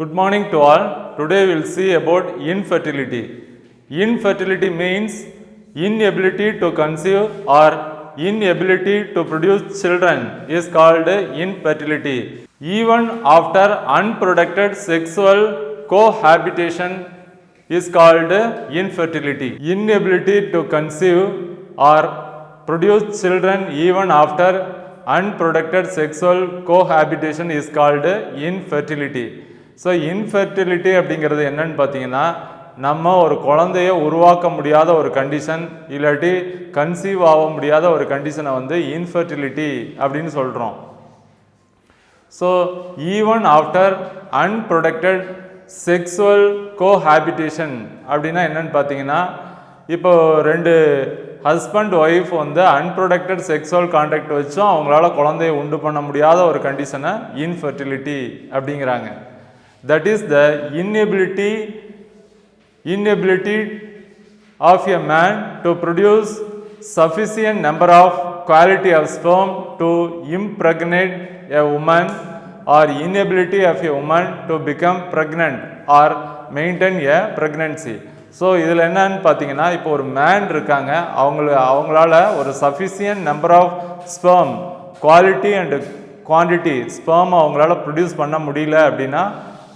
Good morning to all. Today we will see about infertility. Infertility means inability to conceive or inability to produce children is called infertility. Even after unprotected sexual cohabitation is called infertility. Inability to conceive or produce children even after unprotected sexual cohabitation is called infertility. So infertility அப்படிங்கிறது என்னன்னு பார்த்தீங்கன்னா, நம்ம ஒரு குழந்தைய உருவாக்க முடியாத ஒரு condition, இல்லாட்டி கன்சீவ் ஆக முடியாத ஒரு கண்டிஷனை வந்து இன்ஃபெர்டிலிட்டி அப்படின்னு சொல்கிறோம். So even after unprotected sexual cohabitation அப்படின்னா என்னன்னு பார்த்தீங்கன்னா, இப்போ ரெண்டு ஹஸ்பண்ட் ஒய்ஃப் வந்து அன்ப்ரொடெக்டட் செக்ஸுவல் கான்டாக்ட் வச்சும் அவங்களால குழந்தைய உண்டு பண்ண முடியாத ஒரு கண்டிஷனை இன்ஃபெர்டிலிட்டி அப்படிங்கிறாங்க. That is the inability of a man to produce sufficient number of quality of sperm to impregnate a woman, or inability of a woman to become pregnant or maintain a pregnancy. So இதில் என்னன்னு பார்த்தீங்கன்னா, இப்போ ஒரு man இருக்காங்க, அவங்களால ஒரு sufficient number of sperm, quality and quantity sperm அவங்களால produce பண்ண முடியல அப்படின்னா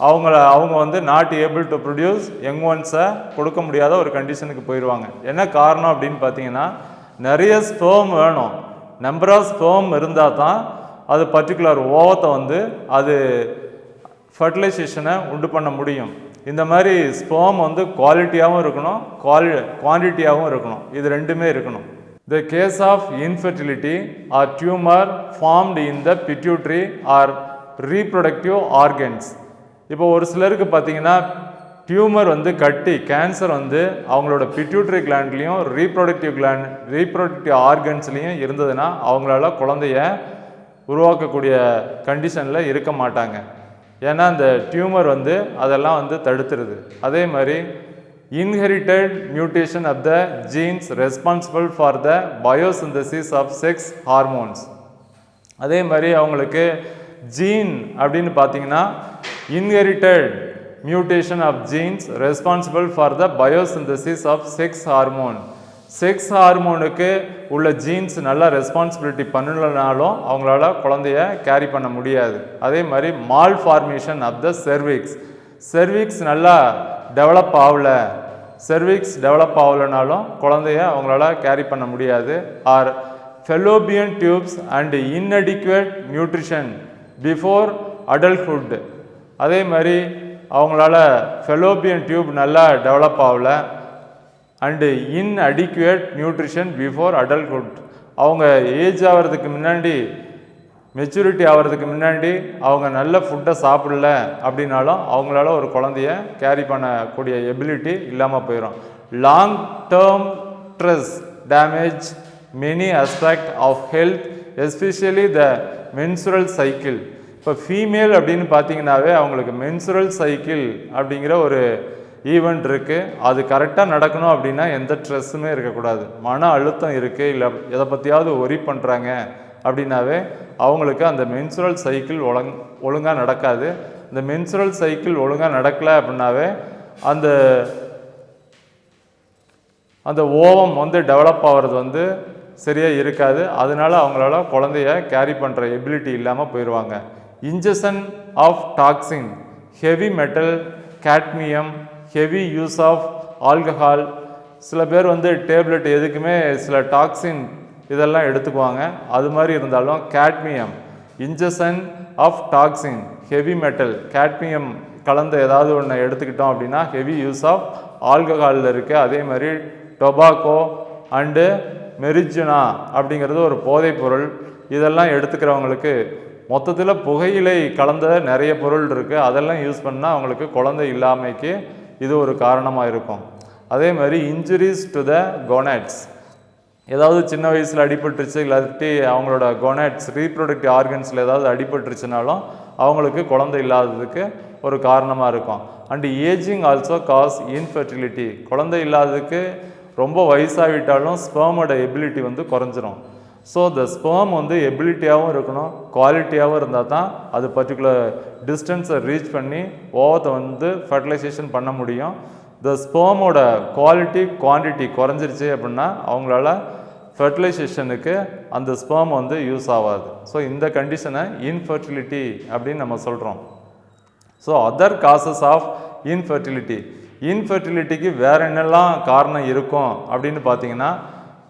அவங்க வந்து not able to produce young ஒன்ஸை கொடுக்க முடியாத ஒரு கண்டிஷனுக்கு போயிடுவாங்க. என்ன காரணம் அப்படின்னு பார்த்தீங்கன்னா, நிறைய ஸ்பெர்ம் வேணும். நம்பர் ஆஃப் ஸ்பெர்ம் இருந்தால் தான் அது பர்டிகுலர் ஓவத்தை வந்து அது ஃபர்டிலைசேஷனை உண்டு பண்ண முடியும். இந்த மாதிரி ஸ்பெர்ம் வந்து குவாலிட்டியாகவும் இருக்கணும், குவான்டிட்டியாகவும் இருக்கணும். இது ரெண்டுமே இருக்கணும். The case of infertility or tumor formed in the pituitary or reproductive organs. இப்போ ஒரு சிலருக்கு பார்த்தீங்கன்னா, டியூமர் வந்து கட்டி கேன்சர் வந்து அவங்களோட பிட்யூட்ரி கிளாண்ட்லேயும் ரீப்ரொடக்டிவ் ஆர்கன்ஸ்லேயும் இருந்ததுன்னா அவங்களால குழந்தைய உருவாக்கக்கூடிய கண்டிஷனில் இருக்க மாட்டாங்க. ஏன்னா அந்த டியூமர் வந்து அதெல்லாம் வந்து தடுத்துருது. அதே மாதிரி inherited mutation of the genes responsible for the biosynthesis of sex hormones. அதே மாதிரி அவங்களுக்கு ஜீன் அப்படின்னு பார்த்தீங்கன்னா, inherited mutation of genes responsible for the biosynthesis of sex hormone. Sex ஹார்மோனுக்கு உள்ள ஜீன்ஸ் நல்லா ரெஸ்பான்சிபிலிட்டி பண்ணலனாலும் அவங்களால குழந்தைய கேரி பண்ண முடியாது. அதே மாதிரி malformation of the cervix நல்லா டெவலப் ஆகலைனாலும் குழந்தைய அவங்களால கேரி பண்ண முடியாது. Or fallopian tubes and inadequate nutrition before adulthood. அதே மாதிரி அவங்களால ஃபெலோபியன் டியூப் நல்லா டெவலப் ஆகலை and inadequate nutrition before adulthood. அவங்க ஏஜ் ஆகிறதுக்கு முன்னாடி, மெச்சூரிட்டி ஆகிறதுக்கு முன்னாடி அவங்க நல்ல ஃபுட்டை சாப்பிடல அப்படின்னாலும் அவங்களால ஒரு குழந்தைய கேரி பண்ணக்கூடிய எபிலிட்டி இல்லாமல் போயிடும். Long term stress damage many aspect of health, especially the menstrual cycle. இப்போ ஃபீமேல் அப்படின்னு பார்த்தீங்கன்னாவே அவங்களுக்கு மென்சுரல் சைக்கிள் அப்படிங்கிற ஒரு ஈவெண்ட் இருக்குது. அது கரெக்டாக நடக்கணும் அப்படின்னா எந்த ஸ்ட்ரெஸ்ஸுமே இருக்கக்கூடாது. மன அழுத்தம் இருக்குது, இல்லை எதை பற்றியாவது ஒரி பண்ணுறாங்க அப்படின்னாவே அவங்களுக்கு அந்த மென்சுரல் சைக்கிள் ஒழுங்காக நடக்காது. இந்த மென்சுரல் சைக்கிள் ஒழுங்காக நடக்கலை அப்படின்னாவே அந்த ஓவம் வந்து டெவலப் ஆகிறது வந்து சரியாக இருக்காது. அதனால அவங்களால குழந்தைய கேரி பண்ணுற எபிலிட்டி இல்லாமல் போயிடுவாங்க. Injection of toxin, heavy metal, cadmium, heavy use of alcohol. சில பேர் வந்து டேப்லெட் எதுக்குமே சில டாக்ஸின் இதெல்லாம் எடுத்துக்குவாங்க. அது மாதிரி இருந்தாலும் cadmium, injection of toxin, heavy metal, cadmium கலந்த ஏதாவது ஒன்று எடுத்துக்கிட்டோம் அப்படின்னா ஹெவி யூஸ் ஆஃப் ஆல்கஹாலில் இருக்குது. அதே மாதிரி டொபாக்கோ அண்டு மெரிஜுனா அப்படிங்கிறது ஒரு போதைப் பொருள். இதெல்லாம் எடுத்துக்கிறவங்களுக்கு மொத்தத்தில் புகையிலை கலந்த நிறைய பொருள் இருக்குது. அதெல்லாம் யூஸ் பண்ணால் அவங்களுக்கு குழந்தை இல்லாமைக்கு இது ஒரு காரணமாக இருக்கும். அதே மாதிரி இன்ஜுரிஸ் டு த கோனாட்ஸ், ஏதாவது சின்ன வயசில் அடிபட்டுருச்சு, இல்லாட்டி அவங்களோட கோனாட்ஸ் ரீப்ரொடக்டிவ் ஆர்கன்ஸில் ஏதாவது அடிபட்டுருச்சுனாலும் அவங்களுக்கு குழந்தை இல்லாததுக்கு ஒரு காரணமாக இருக்கும். And ageing also cause infertility. குழந்தை இல்லாததுக்கு ரொம்ப வயசாகிட்டாலும் ஸ்பெர்மோட எபிலிட்டி வந்து குறைஞ்சிரும். ஸோ த ஸ்பெர்ம் வந்து எபிலிட்டியாகவும் இருக்கணும், குவாலிட்டியாகவும் இருந்தால் தான் அது பர்டிகுலர் டிஸ்டன்ஸை ரீச் பண்ணி ஓவத்தை வந்து ஃபர்டிலைசேஷன் பண்ண முடியும். த ஸ்பெர்மோட குவாலிட்டி குவான்டிட்டி குறைஞ்சிருச்சு அப்படின்னா அவங்களால ஃபர்டிலைசேஷனுக்கு அந்த ஸ்பெர்ம் வந்து யூஸ் ஆகாது. ஸோ இந்த கண்டிஷனை இன்ஃபர்டிலிட்டி அப்படின்னு நம்ம சொல்கிறோம். ஸோ அதர் காசஸ் ஆஃப் இன்ஃபர்டிலிட்டிக்கு வேறு என்னெல்லாம் காரணம் இருக்கும் அப்படின்னு பார்த்தீங்கன்னா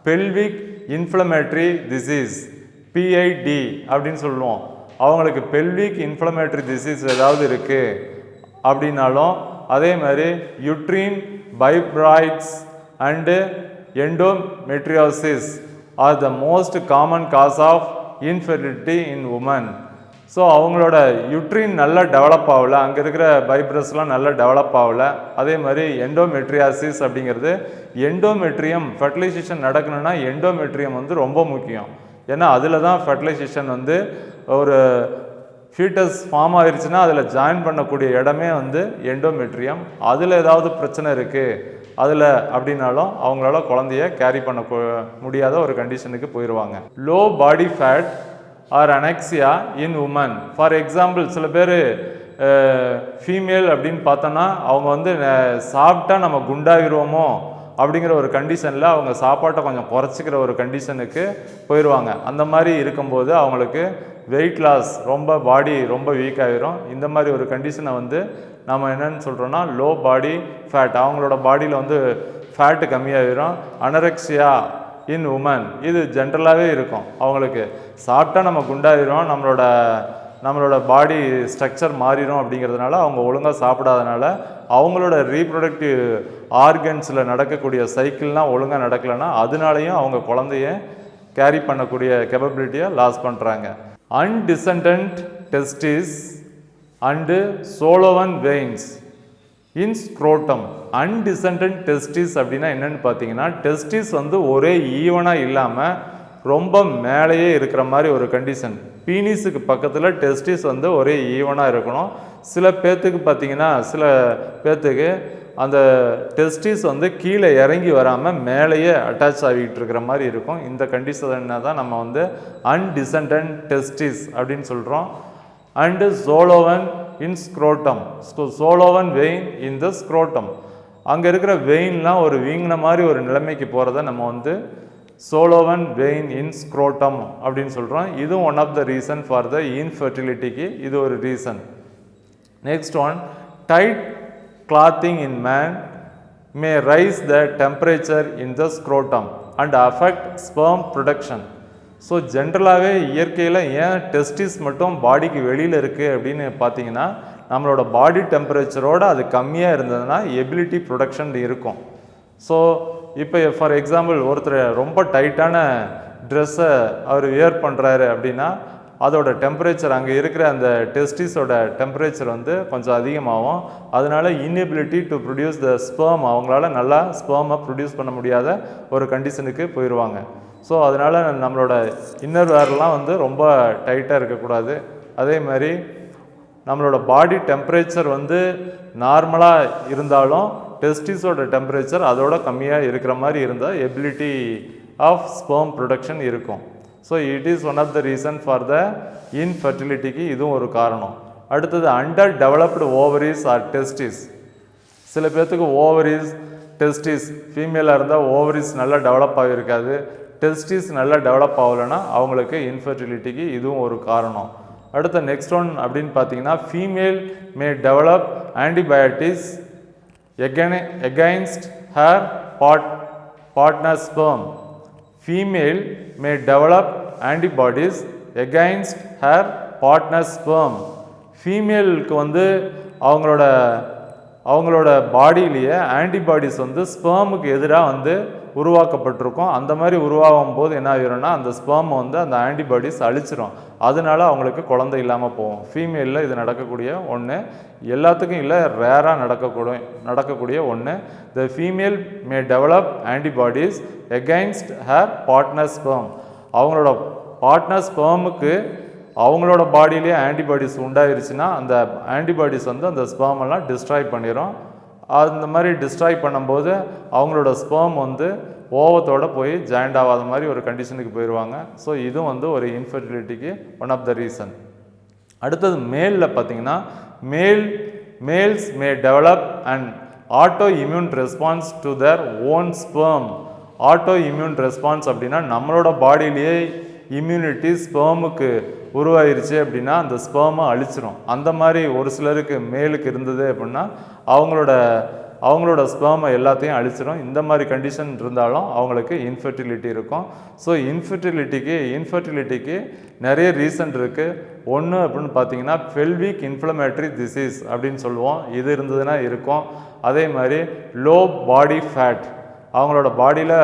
பெல்விக் இன்ஃப்ளமேட்டரி டிசீஸ், PID அப்படின்னு சொல்லுவோம். அவங்களுக்கு பெல்விக் இன்ஃப்ளமேட்டரி டிசீஸ் ஏதாவது இருக்குது அப்படின்னாலும், அதே மாதிரி uterine fibroids and endometriosis are the most common cause of infertility in women. So அவங்களோட யூட்ரின் நல்லா டெவலப் ஆகலை, அங்கே இருக்கிற ஃபைப்ரஸ்லாம் நல்லா டெவலப் ஆகலை. அதே மாதிரி எண்டோமெட்ரியாசிஸ் அப்படிங்கிறது எண்டோமெட்ரியம் ஃபர்டிலைசேஷன் நடக்கணும்னா எண்டோமெட்ரியம் வந்து ரொம்ப முக்கியம். ஏன்னா அதில் தான் ஃபர்டிலைசேஷன் வந்து ஒரு ஃபீட்டஸ் ஃபார்ம் ஆகிருச்சுன்னா அதில் ஜாயின் பண்ணக்கூடிய இடமே வந்து எண்டோமெட்ரியம். அதில் ஏதாவது பிரச்சனை இருக்குது அதில் அப்படின்னாலும் அவங்களால குழந்தைய கேரி பண்ண முடியாத ஒரு கண்டிஷனுக்கு போயிடுவாங்க. Low body fat or anorexia in woman. For example சில பேர் ஃபீமேல் அப்படின்னு பார்த்தோன்னா அவங்க வந்து சாப்பிட்டா நம்ம குண்டாகிடுவோமோ அப்படிங்கிற ஒரு கண்டிஷனில் அவங்க சாப்பாட்டை கொஞ்சம் குறைச்சிக்கிற ஒரு கண்டிஷனுக்கு போயிடுவாங்க. அந்த மாதிரி இருக்கும்போது அவங்களுக்கு வெயிட் லாஸ், ரொம்ப பாடி ரொம்ப வீக் ஆகிரும். இந்த மாதிரி ஒரு கண்டிஷனை வந்து நம்ம என்னென்னு சொல்கிறோன்னா லோ பாடி ஃபேட், அவங்களோட பாடியில் வந்து ஃபேட்டு கம்மியாகிடும். அனரெக்சியா இன் உமன் இது ஜென்ரலாகவே இருக்கும். அவங்களுக்கு சாப்பிட்டா நம்ம குண்டாகிரும், நம்மளோட பாடி ஸ்ட்ரக்சர் மாறிடும் அப்படிங்கிறதுனால அவங்க ஒழுங்காக சாப்பிடாதனால அவங்களோட ரீப்ரொடக்டிவ் ஆர்கன்ஸில் நடக்கக்கூடிய சைக்கிள்லாம் ஒழுங்காக நடக்கலைன்னா அதனாலையும் அவங்க குழந்தைய கேரி பண்ணக்கூடிய கேப்பபிலிட்டியை லாஸ் பண்ணுறாங்க. Undescended testis and swollen veins in scrotum. Undescended testis அப்படின்னா என்னென்னு பார்த்தீங்கன்னா டெஸ்டிஸ் வந்து ஒரே ஈவனாக இல்லாமல் ரொம்ப மேலேயே இருக்கிற மாதிரி ஒரு கண்டிஷன். பீனிஸுக்கு பக்கத்தில் டெஸ்டிஸ் வந்து ஒரே ஈவனாக இருக்கணும். சில பேர்த்துக்கு பார்த்தீங்கன்னா சில பேர்த்துக்கு அந்த டெஸ்டிஸ் வந்து கீழே இறங்கி வராமல் மேலேயே அட்டாச் ஆகிட்டு இருக்கிற மாதிரி இருக்கும். இந்த கண்டிஷனை தான் நம்ம வந்து அன்டிசெண்டன்ட் டெஸ்டிஸ் அப்படின்னு சொல்கிறோம். And swollen in scrotum. Swollen vein in the scrotum. அங்கே இருக்கிற வெயின்லாம் ஒரு வீங்கின மாதிரி ஒரு நிலைமைக்கு போகிறத நம்ம வந்து சோலோவன் வெயின் இன் ஸ்க்ரோட்டம் அப்படின்னு சொல்கிறோம். இதுவும் one of the reason for the இன்ஃபர்டிலிட்டிக்கு இது ஒரு reason. Next one, tight clothing in man may rise the temperature in the scrotum and affect sperm production. So ஜென்ரலாகவே இயற்கையில் ஏன் டெஸ்டிஸ் மட்டும் பாடிக்கு வெளியில் இருக்குது அப்படின்னு பார்த்தீங்கன்னா நம்மளோட பாடி டெம்பரேச்சரோடு அது கம்மியாக இருந்ததுன்னா எபிலிட்டி ப்ரொடக்ஷன் இருக்கும். ஸோ இப்போ ஃபார் எக்ஸாம்பிள் ஒருத்தர் ரொம்ப டைட்டான ட்ரெஸ்ஸை அவர் வியர் பண்ணுறாரு அப்படின்னா அதோட டெம்பரேச்சர் அங்கே இருக்கிற அந்த டெஸ்டிஸோட டெம்பரேச்சர் வந்து கொஞ்சம் அதிகமாகும். அதனால inability to produce the sperm, அவங்களால நல்லா ஸ்பெர்மை ப்ரொடியூஸ் பண்ண முடியாத ஒரு கண்டிஷனுக்கு போயிடுவாங்க. ஸோ அதனால் நம்மளோட இன்னர் வேர்லாம் வந்து ரொம்ப டைட்டாக இருக்கக்கூடாது. அதே மாதிரி நம்மளோட பாடி டெம்பரேச்சர் வந்து நார்மலாக இருந்தாலும் டெஸ்டிஸோட டெம்பரேச்சர் அதோட கம்மியாக இருக்கிற மாதிரி இருந்தால் எபிலிட்டி ஆஃப் ஸ்பெர்ம் ப்ரொடக்ஷன் இருக்கும். So it is one of the reason for the இன்ஃபர்டிலிட்டிக்கு இதுவும் ஒரு காரணம். அடுத்தது under developed ovaries or testis. சில பேர்த்துக்கு ஓவரிஸ் டெஸ்டிஸ் ஃபீமேலாக இருந்தால் ஓவரிஸ் நல்லா டெவலப் ஆகியிருக்காது, டெஸ்டிஸ் நல்லா டெவலப் ஆகலைன்னா அவங்களுக்கு இன்ஃபர்டிலிட்டிக்கு இதுவும் ஒரு காரணம். அடுத்த நெக்ஸ்ட் ஒன் அப்படின்னு பார்த்தீங்கன்னா female may develop antibiotics against her partner's sperm. Female may develop antibodies against her partner's sperm. ஃபீமேலுக்கு வந்து அவங்களோட பாடியிலேயே ஆன்டிபாடிஸ் வந்து ஸ்பெர்முக்கு எதிராக வந்து உருவாக்கப்பட்டிருக்கும். அந்த மாதிரி உருவாகும் போது என்ன ஆகிரும்னா அந்த ஸ்பெர்ம் வந்து அந்த ஆன்டிபாடிஸ் அழிச்சிரும். அதனால அவங்களுக்கு குழந்தை இல்லாமல் போகும். ஃபீமேலில் இது நடக்கக்கூடிய ஒன்று, எல்லாத்துக்கும் இல்லை, ரேராக நடக்கக்கூடிய ஒன்று. The female may develop antibodies against her partner sperm. அவங்களோட பார்ட்னர் ஸ்பெர்முக்கு அவங்களோட பாடியிலே ஆன்டிபாடிஸ் உண்டாயிருச்சுன்னா அந்த ஆன்டிபாடிஸ் வந்து அந்த ஸ்பெர்மெல்லாம் டிஸ்ட்ராய் பண்ணிடும். அந்த மாதிரி டிஸ்ட்ராய் பண்ணும்போது அவங்களோட ஸ்பெர்ம் வந்து ஓவத்தோடு போய் ஜாயிண்ட் ஆகாத மாதிரி ஒரு கண்டிஷனுக்கு போயிடுவாங்க. ஸோ இதுவும் வந்து ஒரு இன்ஃபர்டிலிட்டிக்கு ஒன் ஆஃப் த ரீசன். அடுத்தது மேலில் பார்த்தீங்கன்னா males May develop and auto immune response to their own sperm. Auto immune response அப்படின்னா நம்மளோட பாடியிலேயே இம்யூனிட்டி ஸ்பெர்முக்கு உருவாயிருச்சு அப்படின்னா அந்த ஸ்பெர்மை அழிச்சிரும். அந்த மாதிரி ஒரு சிலருக்கு மேலுக்கு இருந்தது அப்படின்னா அவங்களோட ஸ்பெர்மை எல்லாத்தையும் அழிச்சிரும். இந்த மாதிரி கண்டிஷன் இருந்தாலும் அவங்களுக்கு இன்ஃபர்டிலிட்டி இருக்கும். ஸோ இன்ஃபர்டிலிட்டிக்கு நிறைய ரீசன் இருக்குது. ஒன்று அப்படின்னு பார்த்தீங்கன்னா பெல்விக் இன்ஃப்ளமேட்டரி டிசீஸ் அப்படின்னு சொல்லுவோம், இது இருந்ததுன்னா இருக்கும். அதே மாதிரி லோ பாடி ஃபேட், அவங்களோட பாடியில்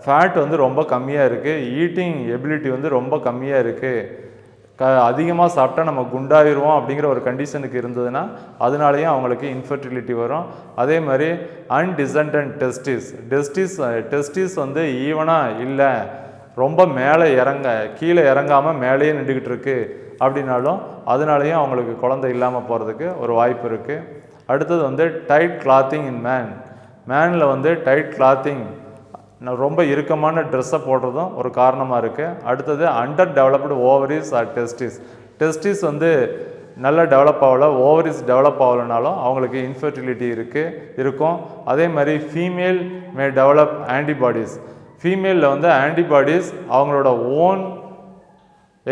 ஃபேட் வந்து ரொம்ப கம்மியாக இருக்குது, ஈட்டிங் எபிலிட்டி வந்து ரொம்ப கம்மியாக இருக்குது, அதிகமாக சாப்பிட்டா நம்ம குண்டாயிருவோம் அப்படிங்கிற ஒரு கண்டிஷனுக்கு இருந்ததுன்னா அதனாலேயும் அவங்களுக்கு இன்ஃபர்டிலிட்டி வரும். அதே மாதிரி அன்டிசன்டன்ட் டெஸ்டிஸ் வந்து ஈவனாக இல்லை, ரொம்ப மேலே கீழே இறங்காமல் மேலேயே நின்றுக்கிட்டு இருக்கு அப்படின்னாலும் அதனாலேயும் அவங்களுக்கு குழந்தை இல்லாமல் போகிறதுக்கு ஒரு வாய்ப்பு இருக்குது. அடுத்தது வந்து டைட் கிளாத்திங் இன் மேனில் வந்து டைட் கிளாத்திங், ரொம்ப இறுக்கமான ட்ரெஸ்ஸை போடுறதும் ஒரு காரணமாக இருக்குது. அடுத்தது under developed ovaries or testes வந்து நல்லா டெவலப் ஆகலை, ஓவரிஸ் டெவலப் ஆகலைனாலும் அவங்களுக்கு இன்ஃபர்டிலிட்டி இருக்கும். அதே மாதிரி ஃபீமேல் மே டெவலப் ஆன்டிபாடிஸ், ஃபீமேலில் வந்து ஆன்டிபாடிஸ் அவங்களோட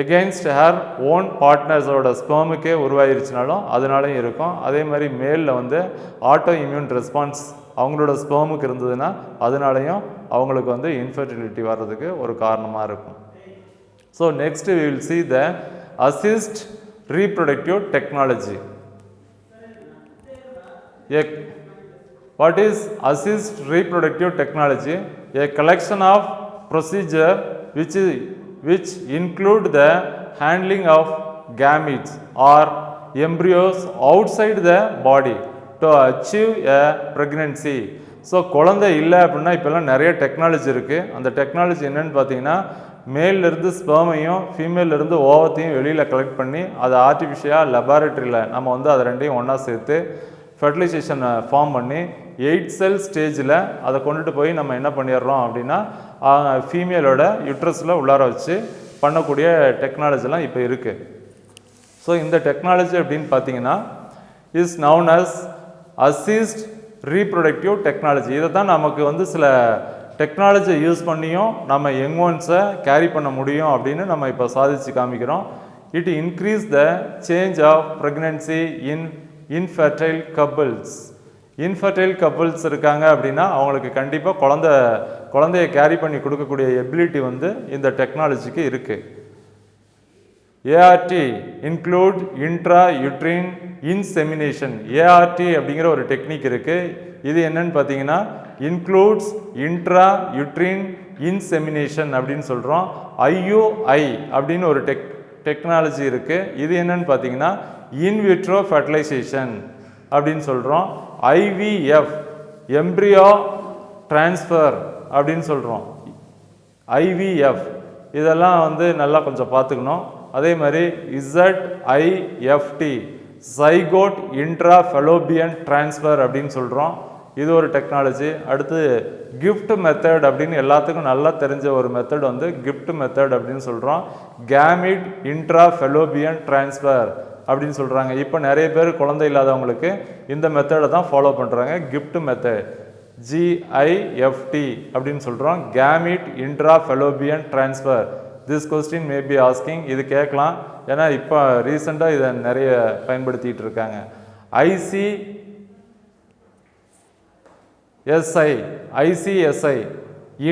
எகெயின்ஸ்ட் ஹேர் ஓன் பார்ட்னர்ஸோட ஸ்பெர்முக்கே உருவாயிருச்சுனாலும் அதனாலையும் இருக்கும். அதே மாதிரி மேலில் வந்து ஆட்டோ இம்யூன் ரெஸ்பான்ஸ் அவங்களோட ஸ்பெர்முக்கு இருந்ததுன்னா அதனாலையும் அவங்களுக்கு வந்து இன்ஃபர்டிலிட்டி வர்றதுக்கு ஒரு காரணமாக இருக்கும். So next we will see the assist reproductive technology. What is assist reproductive technology? A collection of procedure which include the handling of gametes or embryos outside the body to achieve a pregnancy. So குழந்தை இல்லை அப்படின்னா இப்போல்லாம் நிறைய technology இருக்குது. அந்த technology என்னென்னு பார்த்தீங்கன்னா மேலிருந்து ஸ்பெர்மையும் ஃபீமேலிருந்து ஓவத்தையும் வெளியில் கலெக்ட் பண்ணி அதை ஆர்டிஃபிஷியலாக லெபார்ட்டரியில் நம்ம வந்து அதை ரெண்டையும் ஒன்றா சேர்த்து ஃபெர்டிலைசேஷனை ஃபார்ம் பண்ணி 8 செல் ஸ்டேஜில் அதை கொண்டுட்டு போய் நம்ம என்ன பண்ணிடுறோம் அப்படின்னா ஃபீமேலோட யுட்ரஸில் உள்ளார வச்சு பண்ணக்கூடிய டெக்னாலஜிலாம் இப்போ இருக்குது. ஸோ இந்த டெக்னாலஜி அப்படின்னு பார்த்தீங்கன்னா is known as assist reproductive technology. இதை தான் நமக்கு வந்து சில டெக்னாலஜியை யூஸ் பண்ணியும் நம்ம யங் ஒன்ஸை கேரி பண்ண முடியும் அப்படின்னு நம்ம இப்போ சாதிச்சு காமிக்கிறோம். It increase the chance of pregnancy in infertile couples இருக்காங்க அப்படின்னா அவங்களுக்கு கண்டிப்பாக குழந்தைய கேரி பண்ணி கொடுக்கக்கூடிய எபிலிட்டி வந்து இந்த டெக்னாலஜிக்கு இருக்குது. ART include intra uterine insemination. ART அப்படிங்கிற ஒரு டெக்னிக் இருக்குது. இது என்னன்னு பார்த்தீங்கன்னா இன்க்ளூட்ஸ் இன்ட்ரா யூட்ரின் இன்செமினேஷன் அப்படின்னு சொல்கிறோம். IUI அப்படின்னு ஒரு டெக்னாலஜி இருக்குது. இது என்னன்னு பார்த்தீங்கன்னா இன்விட்ரோ ஃபெர்டிலைசேஷன் அப்படின்னு சொல்கிறோம். IVF எம்ப்ரியோ டிரான்ஸ்ஃபர் அப்படின்னு சொல்கிறோம். IVF இதெல்லாம் வந்து நல்லா கொஞ்சம் பார்த்துக்கணும். அதே மாதிரி ZIFT zygote intra fallopian transfer அப்படின்னு சொல்கிறோம். இது ஒரு டெக்னாலஜி. அடுத்து கிஃப்ட் மெத்தட் அப்படின்னு எல்லாத்துக்கும் நல்லா தெரிஞ்ச ஒரு மெத்தட் வந்து கிஃப்ட் மெத்தட் அப்படின்னு சொல்கிறோம். கேமிட் இன்ட்ரா ஃபெலோபியன் டிரான்ஸ்ஃபர் அப்படின்னு சொல்கிறாங்க. இப்போ நிறைய பேர் குழந்தை இல்லாதவங்களுக்கு இந்த மெத்தடை தான் ஃபாலோ பண்ணுறாங்க. கிஃப்ட் மெத்தட் GIFT அப்படின்னு சொல்கிறோம். Gamete intra fallopian transfer. This question may be asking, இது கேட்கலாம் ஏன்னா இப்போ ரீசெண்டாக இதை நிறைய பயன்படுத்திகிட்டு இருக்காங்க. ICSI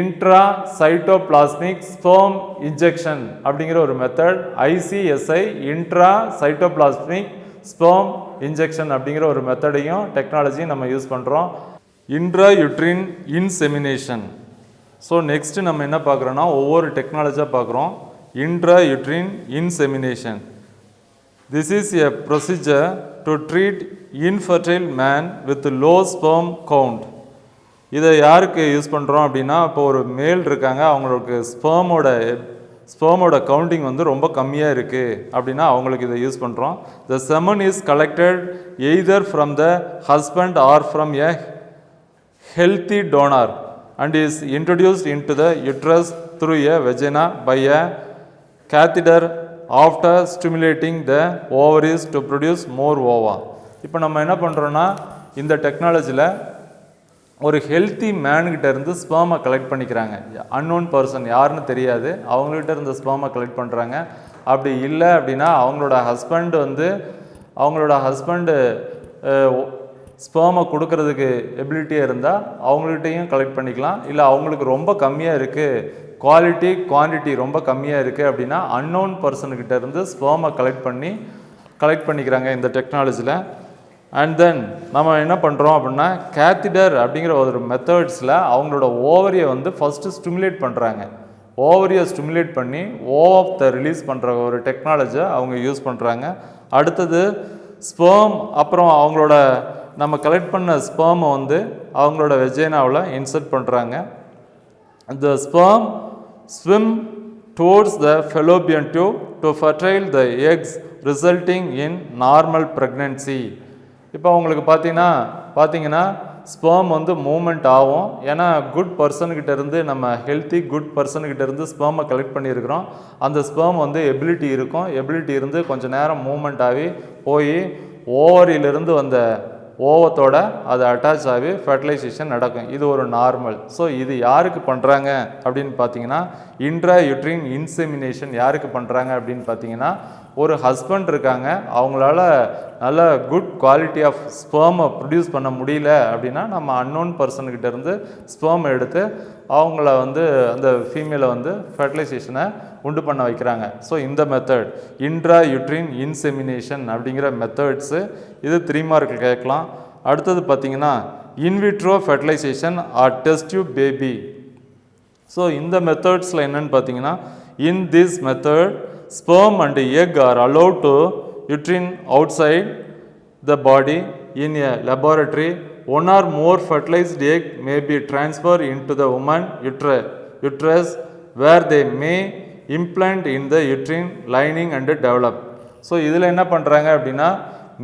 intra cytoplasmic sperm injection அப்படிங்கிற ஒரு method. ICSI intra cytoplasmic sperm injection அப்படிங்கிற ஒரு மெத்தடையும் டெக்னாலஜியும் நம்ம யூஸ் பண்ணுறோம். Intra uterine insemination. So next நம்ம என்ன பார்க்குறோன்னா ஒவ்வொரு டெக்னாலஜியாக பார்க்குறோம். Intra uterine insemination. This is a procedure to treat infertile man with low sperm count. இதை யாருக்கு யூஸ் பண்ணுறோம் அப்படின்னா இப்போ ஒரு மேல் இருக்காங்க, அவங்களுக்கு ஸ்பெர்மோட கவுண்டிங் வந்து ரொம்ப கம்மியாக இருக்குது அப்படின்னா அவங்களுக்கு இதை யூஸ் பண்ணுறோம். The semen is collected either from the husband or from a healthy donor and is introduced into the uterus through a vagina by a catheter after stimulating the ovaries to produce more ova. இப்போ நம்ம என்ன பண்ணுறோன்னா இந்த டெக்னாலஜியில் ஒரு healthy மேன்கிட்ட இருந்து ஸ்பெர்மை collect பண்ணிக்கிறாங்க. Unknown person யாருன்னு தெரியாது, அவங்கள்ட்ட இருந்து ஸ்பெர்மை கலெக்ட் பண்ணுறாங்க. அப்படி இல்லை அப்படின்னா அவங்களோட ஹஸ்பண்டு ஸ்பெர்மை கொடுக்கறதுக்கு எபிலிட்டியாக இருந்தால் அவங்கள்ட்டையும் கலெக்ட் பண்ணிக்கலாம். இல்லை அவங்களுக்கு ரொம்ப கம்மியாக இருக்குது, குவான்டிட்டி ரொம்ப கம்மியாக இருக்குது அப்படின்னா அன்னோன் பர்சன்கிட்ட இருந்து ஸ்பெர்மை கலெக்ட் பண்ணிக்கிறாங்க இந்த டெக்னாலஜியில். அண்ட் தென் நம்ம என்ன பண்ணுறோம் அப்படின்னா கேத்திடர் அப்படிங்கிற ஒரு மெத்தட்ஸில் அவங்களோட ஓவரியை ஃபஸ்ட்டு ஸ்டிமுலேட் பண்ணுறாங்க. ஓவரியை ஸ்டிமுலேட் பண்ணி ஓவத்தை ரிலீஸ் பண்ணுற ஒரு டெக்னாலஜியை அவங்க யூஸ் பண்ணுறாங்க. அடுத்தது ஸ்பெர்ம், அப்புறம் அவங்களோட நம்ம கலெக்ட் பண்ண ஸ்பெர்மை அவங்களோட வெஜைனாவில் இன்சர்ட் பண்ணுறாங்க. இந்த sperm swim towards the fallopian tube to fertile the eggs resulting in normal pregnancy. இப்போ உங்களுக்கு பார்த்தீங்கன்னா ஸ்பெர்ம் மூமெண்ட் ஆகும். ஏன்னா குட் பர்சன்கிட்ட இருந்து நம்ம ஹெல்த்தி குட் பர்சன்கிட்ட இருந்து ஸ்பெர்மை கலெக்ட் பண்ணியிருக்கிறோம். அந்த ஸ்பெர்ம் எபிலிட்டி இருந்து கொஞ்சம் நேரம் மூமெண்ட் ஆகி போய் ஓவரியிலிருந்து வந்த ஓவத்தோட அது அட்டாச் ஆகி ஃபெர்டிலைசேஷன் நடக்கும். இது ஒரு நார்மல். ஸோ இது யாருக்கு பண்ணுறாங்க அப்படின்னு பார்த்தீங்கன்னா இன்ட்ரா யூட்ரின் இன்செமினேஷன் யாருக்கு பண்ணுறாங்க அப்படின்னு பார்த்தீங்கன்னா ஒரு ஹஸ்பண்ட் இருக்காங்க, அவங்களால நல்ல குட் குவாலிட்டி ஆஃப் ஸ்பெர்மை ப்ரொடியூஸ் பண்ண முடியல அப்படின்னா நம்ம அன்னோன் பர்சன்கிட்ட இருந்து ஸ்பெர்மை எடுத்து அவங்கள அந்த ஃபீமேலை ஃபெர்டிலைசேஷனை உண்டு பண்ண வைக்கிறாங்க. ஸோ இந்த மெத்தட் இன்ட்ரா யூட்ரின் இன்செமினேஷன் அப்படிங்கிற மெத்தட்ஸு இது 3 மார்க் கேட்கலாம். அடுத்தது பார்த்தீங்கன்னா in vitro fertilisation or test tube baby. So இந்த மெத்தட்ஸில் என்னன்னு பார்த்தீங்கன்னா in this method sperm and egg are allowed to uterine outside the body in a laboratory. One or more fertilized egg may be transferred into the woman uterus where they may implant in the uterine lining and develop. So இதில் என்ன பண்ணுறாங்க அப்படின்னா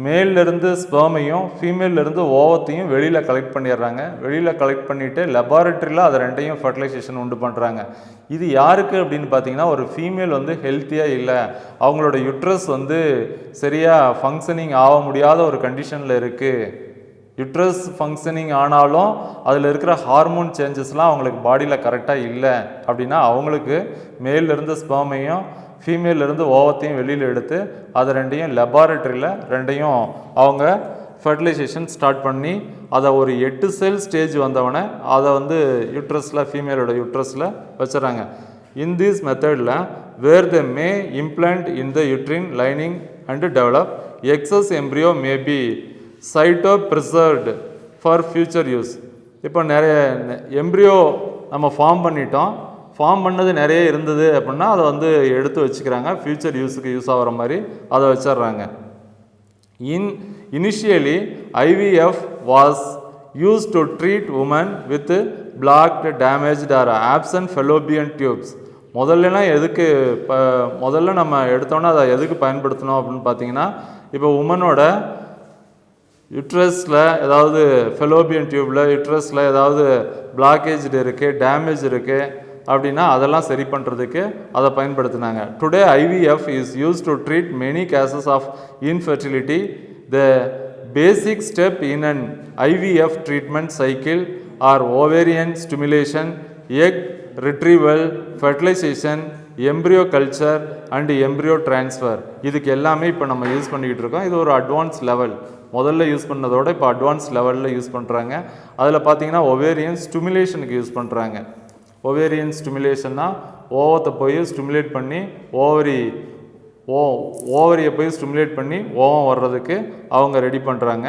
மேலிருந்து ஸ்பெர்மையும் ஃபீமேலிருந்து ஓவத்தையும் வெளியில் collect பண்ணிடுறாங்க. வெளியில் collect பண்ணிவிட்டு லெபார்ட்டரியில் அதை ரெண்டையும் ஃபெர்டிலைசேஷன் உண்டு பண்ணுறாங்க. இது யாருக்கு அப்படின்னு பார்த்தீங்கன்னா ஒரு ஃபீமேல் ஹெல்த்தியாக இல்லை, அவங்களோட யுட்ரஸ் சரியாக ஃபங்க்ஷனிங் ஆக முடியாத ஒரு கண்டிஷனில் இருக்குது. யுட்ரஸ் ஃபங்க்ஷனிங் ஆனாலும் அதில் இருக்கிற ஹார்மோன் சேஞ்சஸ்லாம் அவங்களுக்கு பாடியில் கரெக்டாக இல்லை அப்படின்னா அவங்களுக்கு மேலிருந்து ஸ்பெர்மையும் ஃபீமேலிருந்து ஓவத்தையும் வெளியில் எடுத்து அதை ரெண்டையும் லெபார்ட்டரியில் ரெண்டையும் அவங்க ஃபெர்டிலைசேஷன் ஸ்டார்ட் பண்ணி அதை ஒரு 8 செல் ஸ்டேஜ் வந்தவொடனே அதை யூட்ரஸில் ஃபீமேலோட யூட்ரஸில் வச்சுறாங்க. இன் திஸ் மெத்தடில் where the may implant in the uterine lining and develop excess embryo may be சைட்டோ ப்ரிசர்வ்டு ஃபார் ஃபியூச்சர் யூஸ். இப்போ நிறைய எம்ப்ரியோ நம்ம ஃபார்ம் பண்ணது நிறைய இருந்தது அப்படின்னா அதை எடுத்து வச்சுக்கிறாங்க, ஃபியூச்சர் யூஸுக்கு யூஸ் ஆகிற மாதிரி அதை வச்சிடுறாங்க. Initially, IVF was used to treat women with blocked, damaged or absent fallopian tubes. முதல்ல நம்ம எடுத்தோன்னா அதை எதுக்கு பயன்படுத்தணும் அப்படின்னு பார்த்தீங்கன்னா இப்போ உமனோட யுட்ரஸில் ஏதாவது ஃபெலோபியன் டியூப்பில் யுட்ரஸில் ஏதாவது பிளாக்கேஜ் இருக்குது, டேமேஜ் இருக்குது அப்படின்னா அதெல்லாம் சரி பண்ணுறதுக்கு அதை பயன்படுத்தினாங்க. Today IVF is use to treat many cases of infertility. The basic step in an IVF treatment cycle are ovarian stimulation, egg retrieval, fertilisation, embryo culture and embryo transfer. இதுக்கு எல்லாமே இப்போ நம்ம யூஸ் பண்ணிக்கிட்டு இருக்கோம். இது ஒரு அட்வான்ஸ் லெவல். முதல்ல use பண்ணதோட இப்போ அட்வான்ஸ் லெவலில் யூஸ் பண்ணுறாங்க. அதில் பார்த்தீங்கன்னா ஒவேரியன் ஸ்டிமுலேஷனுக்கு யூஸ் பண்ணுறாங்க. ஒவேரியன் ஸ்டிமுலேஷன்னா ஓவத்தை போய் ஸ்டிமுலேட் பண்ணி ஓவரியை போய் ஸ்டிமுலேட் பண்ணி ஓவம் வர்றதுக்கு அவங்க ரெடி பண்ணுறாங்க.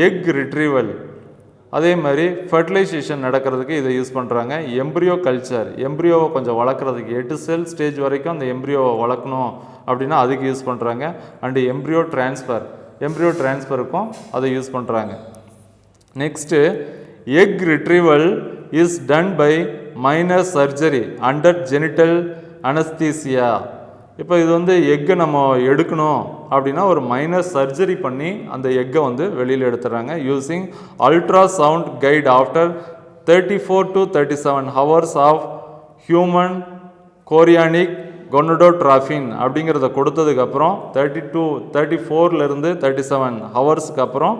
எக் ரிட்ரீவல் அதே மாதிரி ஃபெர்டிலைசேஷன் நடக்கிறதுக்கு இதை யூஸ் பண்ணுறாங்க. எம்ப்ரியோ கல்ச்சர், எம்ப்ரியோவை கொஞ்சம் வளர்க்குறதுக்கு 8 செல் ஸ்டேஜ் வரைக்கும் அந்த எம்ப்ரியோவை வளர்க்கணும் அப்படின்னா அதுக்கு யூஸ் பண்ணுறாங்க. அண்டு எம்ப்ரியோ டிரான்ஸ்ஃபருக்கும் அதை யூஸ் பண்ணுறாங்க. Next egg retrieval is done by minor surgery under general anaesthesia. இப்போ இது எக்கை நம்ம எடுக்கணும் அப்படின்னா ஒரு மைனர் சர்ஜரி பண்ணி அந்த எக்கை வெளியில் எடுத்துடுறாங்க. Using ultrasound guide after 34 to 37 hours of human chorionic gonadotrophin அப்படிங்கிறத கொடுத்ததுக்கப்புறம் 34லேருந்து 37 ஹவர்ஸுக்கு அப்புறம்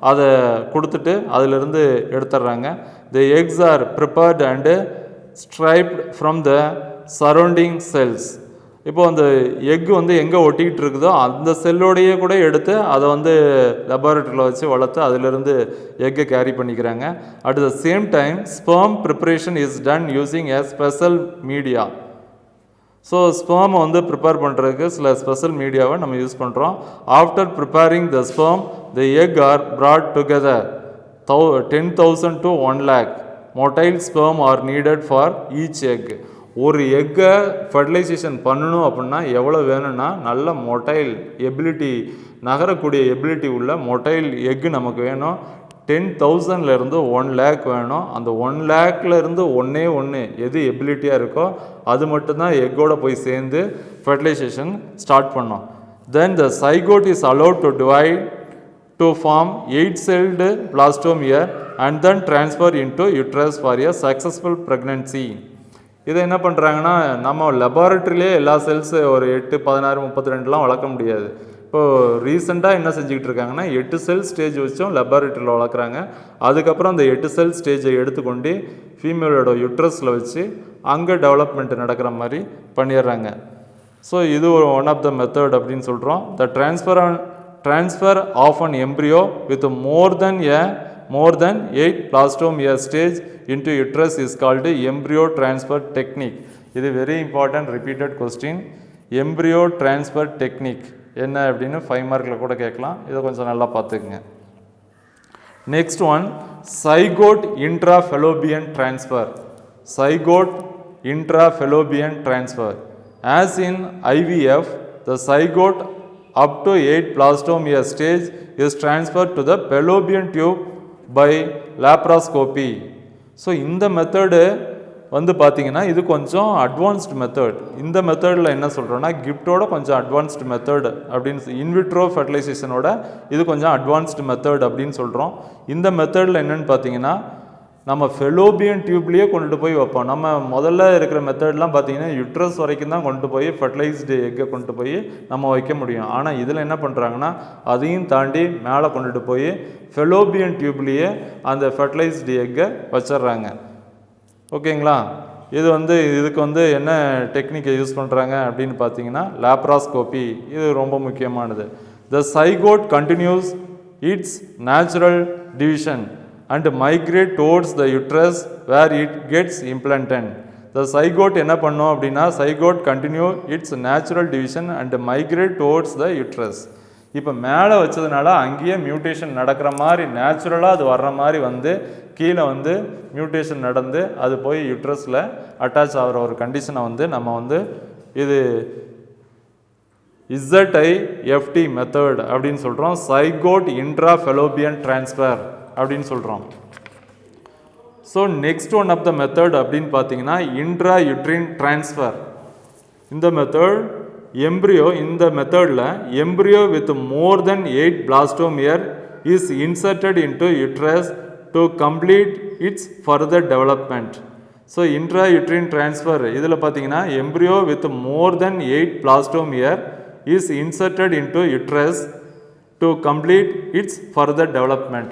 அதை கொடுத்துட்டு அதிலிருந்து எடுத்துடுறாங்க. The eggs are prepared and striped from the surrounding cells. இப்போ அந்த எக் எங்கே ஒட்டிக்கிட்டு இருக்குதோ அந்த செல்லோடையே கூட எடுத்து அதை லெபார்ட்டரியில் வச்சு வளர்த்து அதிலிருந்து எக்கை கேரி பண்ணிக்கிறாங்க. At the same time sperm preparation is done using a special media. So ஸ்பெர்மை ப்ரிப்பேர் பண்ணுறதுக்கு சில ஸ்பெஷல் மீடியாவை நம்ம யூஸ் பண்ணுறோம். After preparing the sperm the egg are brought together 10,000 to 1 lakh motile sperm are needed for each egg. ஒரு எக்கை fertilisation பண்ணணும் அப்படின்னா எவ்வளோ வேணும்னா நல்ல மொட்டைல் எபிலிட்டி, நகரக்கூடிய எபிலிட்டி உள்ள மொட்டைல் எக்கு நமக்கு வேணும். 10,000லேருந்து 1 lakh வேணும். அந்த 1 lakhலேருந்து ஒன்று எது எபிலிட்டியாக இருக்கோ அது மட்டும்தான் எக்கோட போய் சேர்ந்து ஃபர்டிலைசேஷன் ஸ்டார்ட் பண்ணோம். Then the zygote is allowed to divide to form 8-celled blastomere and then transfer into uterus for a successful pregnancy. இதை என்ன பண்ணுறாங்கன்னா, நம்ம லெபார்ட்டரியிலே எல்லா செல்ஸ் ஒரு 8, 16, 32லாம் வளர்க்க முடியாது. இப்போது ரீசெண்டாக என்ன செஞ்சுக்கிட்டு இருக்காங்கன்னா 8 செல் ஸ்டேஜ் வச்சும் லெபார்ட்டரியில் வளர்க்குறாங்க. அதுக்கப்புறம் அந்த 8 செல் ஸ்டேஜை எடுத்துக்கொண்டு ஃபீமேலோட யுட்ரஸில் வச்சு அங்கே டெவலப்மெண்ட் நடக்கிற மாதிரி பண்ணிடுறாங்க. ஸோ இது ஒரு ஒன் ஆஃப் த மெத்தட் அப்படின்னு சொல்கிறோம். த transfer of an embryo with more than 8 blastomere stage into uterus is called embryo transfer technique. இது very important repeated question. Embryo transfer technique என்ன அப்படின்னு 5 மார்க்கில் கூட கேட்கலாம். இதை கொஞ்சம் நல்லா பார்த்துக்குங்க. Next one, zygote intrafallopian transfer. Zygote intrafallopian transfer. As in IVF, the zygote up to 8 blastomere stage is transferred to the fallopian tube by laparoscopy. So இந்த மெத்தடு பார்த்தீங்கன்னா இது கொஞ்சம் அட்வான்ஸ்டு மெத்தட். இந்த மெத்தடில் என்ன சொல்கிறோன்னா கிஃப்டோட கொஞ்சம் அட்வான்ஸ்டு மெத்தட் அப்படின்னு, இன்விட்ரோ ஃபர்டிலைசேஷனோட இது கொஞ்சம் அட்வான்ஸ்டு மெத்தட் அப்படின்னு சொல்கிறோம். இந்த மெத்தடில் என்னென்னு பார்த்தீங்கன்னா நம்ம ஃபெலோபியன் டியூப்லேயே கொண்டு போய் வைப்போம். நம்ம முதல்ல இருக்கிற மெத்தட்லாம் பார்த்தீங்கன்னா யுட்ரஸ் வரைக்கும் தான் கொண்டு போய் ஃபர்டிலைஸ்டு எக்கை கொண்டு போய் நம்ம வைக்க முடியும். ஆனால் இதில் என்ன பண்ணுறாங்கன்னா அதையும் தாண்டி மேலே கொண்டுட்டு போய் ஃபெலோபியன் டியூப்லேயே அந்த ஃபர்டிலைஸ்டு எக்கை வச்சிட்றாங்க. ஓகேங்களா? இது இதுக்கு என்ன டெக்னிக்கை யூஸ் பண்ணுறாங்க அப்படின்னு பார்த்தீங்கன்னா லாப்ராஸ்கோபி. இது ரொம்ப முக்கியமானது. The zygote continues its natural division and migrate towards the uterus where it gets implanted. The zygote என்ன பண்ணும் அப்படின்னா zygote continue its natural division and migrate towards the uterus. இப்போ மேலே வச்சதுனால அங்கேயே மியூட்டேஷன் நடக்கிற மாதிரி நேச்சுரலாக அது வர்ற மாதிரி கீழே மியூட்டேஷன் நடந்து அது போய் யுட்ரஸில் அட்டாச் ஆகிற ஒரு கண்டிஷனை நம்ம இது ZIFT மெத்தட் அப்படின்னு சொல்கிறோம். சைகோட் இன்ட்ராஃபெலோபியன் டிரான்ஸ்ஃபர் அப்படின்னு சொல்கிறோம். So next one of the method அப்படின்னு பார்த்தீங்கன்னா இன்ட்ரா யுட்ரின் டிரான்ஸ்ஃபர். இந்த மெத்தட் இந்த மெத்தடில் embryo with more than 8 blastomere is inserted into uterus to complete its further development. So intrauterine transfer இதில் பார்த்தீங்கன்னா embryo with more than 8 blastomere is inserted into uterus to complete its further development.